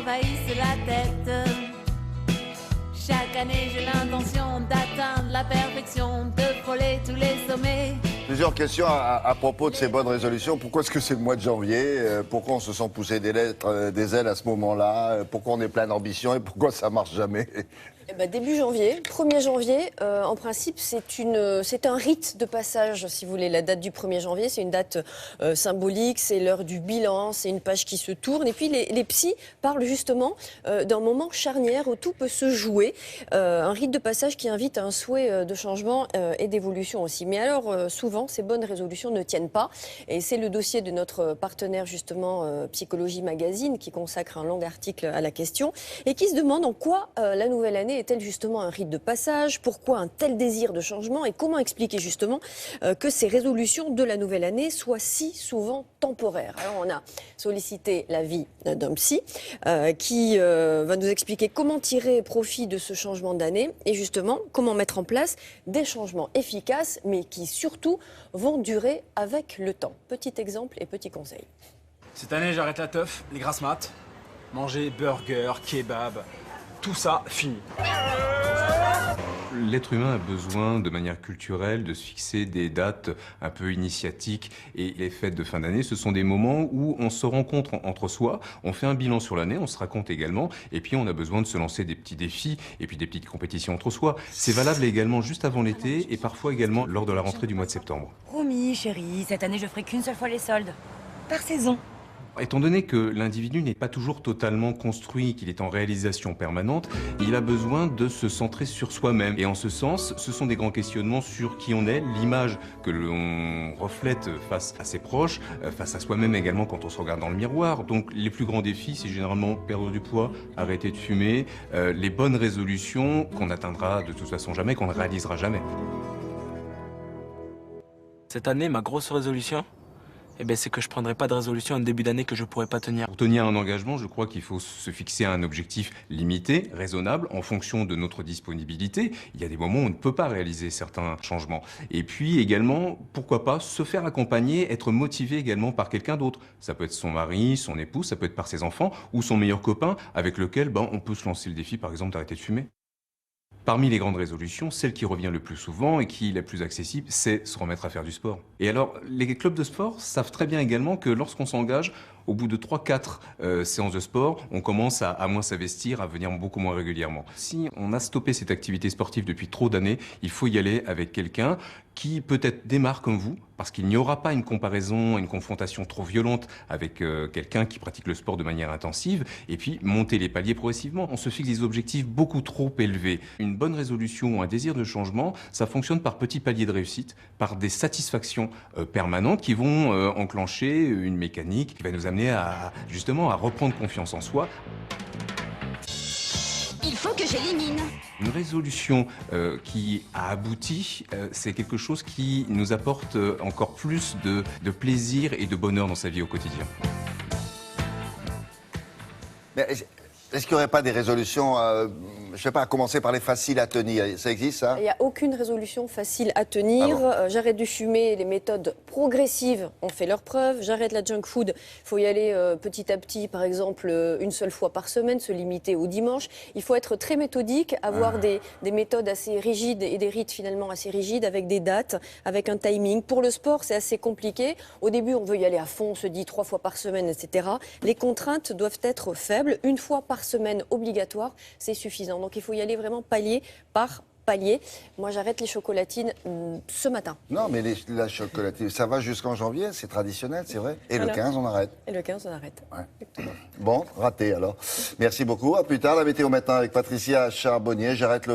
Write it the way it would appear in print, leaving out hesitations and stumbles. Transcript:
m'envahissent la tête. Chaque année, j'ai l'intention d'atteindre la perfection, de frôler tous les sommets. Plusieurs questions à propos de ces bonnes résolutions. Pourquoi est-ce que c'est le mois de janvier? Pourquoi on se sent pousser des ailes à ce moment-là? Pourquoi on est plein d'ambition et pourquoi ça marche jamais? Début janvier, 1er janvier, en principe, c'est un rite de passage, si vous voulez. La date du 1er janvier, c'est une date symbolique, c'est l'heure du bilan, c'est une page qui se tourne. Et puis, les psys parlent justement d'un moment charnière où tout peut se jouer. Un rite de passage qui invite à un souhait de changement et d'évolution aussi. Mais alors, souvent, ces bonnes résolutions ne tiennent pas. Et c'est le dossier de notre partenaire, justement, Psychologie Magazine, qui consacre un long article à la question et qui se demande en quoi la nouvelle année est-elle justement un rite de passage? Pourquoi un tel désir de changement? Et comment expliquer justement que ces résolutions de la nouvelle année soient si souvent temporaires? Alors on a sollicité l'avis d'un psy qui va nous expliquer comment tirer profit de ce changement d'année et justement comment mettre en place des changements efficaces mais qui surtout vont durer avec le temps. Petit exemple et petit conseil. Cette année j'arrête la teuf, les grasses maths, manger burger, kebab. Tout ça, fini. L'être humain a besoin, de manière culturelle, de se fixer des dates un peu initiatiques. Et les fêtes de fin d'année, ce sont des moments où on se rencontre entre soi, on fait un bilan sur l'année, on se raconte également, et puis on a besoin de se lancer des petits défis et puis des petites compétitions entre soi. C'est valable également juste avant l'été et parfois également lors de la rentrée du mois de septembre. Promis, chérie, cette année je ferai qu'une seule fois les soldes. Par saison. Étant donné que l'individu n'est pas toujours totalement construit, qu'il est en réalisation permanente, il a besoin de se centrer sur soi-même. Et en ce sens, ce sont des grands questionnements sur qui on est, l'image que l'on reflète face à ses proches, face à soi-même également quand on se regarde dans le miroir. Donc les plus grands défis, c'est généralement perdre du poids, arrêter de fumer, les bonnes résolutions qu'on n'atteindra de toute façon jamais, qu'on ne réalisera jamais. Cette année, ma grosse résolution, c'est que je ne prendrai pas de résolution en début d'année que je ne pourrai pas tenir. Pour tenir un engagement, je crois qu'il faut se fixer un objectif limité, raisonnable, en fonction de notre disponibilité. Il y a des moments où on ne peut pas réaliser certains changements. Et puis également, pourquoi pas, se faire accompagner, être motivé également par quelqu'un d'autre. Ça peut être son mari, son épouse, ça peut être par ses enfants ou son meilleur copain avec lequel on peut se lancer le défi, par exemple, d'arrêter de fumer. Parmi les grandes résolutions, celle qui revient le plus souvent et qui est la plus accessible, c'est se remettre à faire du sport. Et alors, les clubs de sport savent très bien également que lorsqu'on s'engage, au bout de 3-4 séances de sport, on commence à moins s'investir, à venir beaucoup moins régulièrement. Si on a stoppé cette activité sportive depuis trop d'années, il faut y aller avec quelqu'un qui peut-être démarre comme vous, parce qu'il n'y aura pas une comparaison, une confrontation trop violente avec quelqu'un qui pratique le sport de manière intensive, et puis monter les paliers progressivement. On se fixe des objectifs beaucoup trop élevés. Une bonne résolution ou un désir de changement, ça fonctionne par petits paliers de réussite, par des satisfactions permanentes qui vont enclencher une mécanique qui va nous amener justement à reprendre confiance en soi. Il faut que j'élimine. Une résolution qui a abouti, c'est quelque chose qui nous apporte encore plus de plaisir et de bonheur dans sa vie au quotidien. Mais est-ce qu'il n'y aurait pas des résolutions, je ne sais pas, à commencer par les faciles à tenir? Ça existe, ça? Il n'y a aucune résolution facile à tenir. Ah bon? J'arrête de fumer, les méthodes progressives ont fait leurs preuves. J'arrête la junk food, il faut y aller petit à petit, par exemple, une seule fois par semaine, se limiter au dimanche. Il faut être très méthodique, avoir des méthodes assez rigides et des rites finalement assez rigides, avec des dates, avec un timing. Pour le sport, c'est assez compliqué. Au début, on veut y aller à fond, on se dit 3 fois par semaine, etc. Les contraintes doivent être faibles. Une fois par semaine obligatoire, c'est suffisant. Donc il faut y aller vraiment palier par palier. Moi, j'arrête les chocolatines ce matin. Non, mais la chocolatine, ça va jusqu'en janvier, c'est traditionnel, c'est vrai. Et Voilà. le 15, on arrête. Et le 15, on arrête. Ouais. Bon, raté alors. Merci beaucoup. À plus tard, la météo maintenant avec Patricia Charbonnier. J'arrête le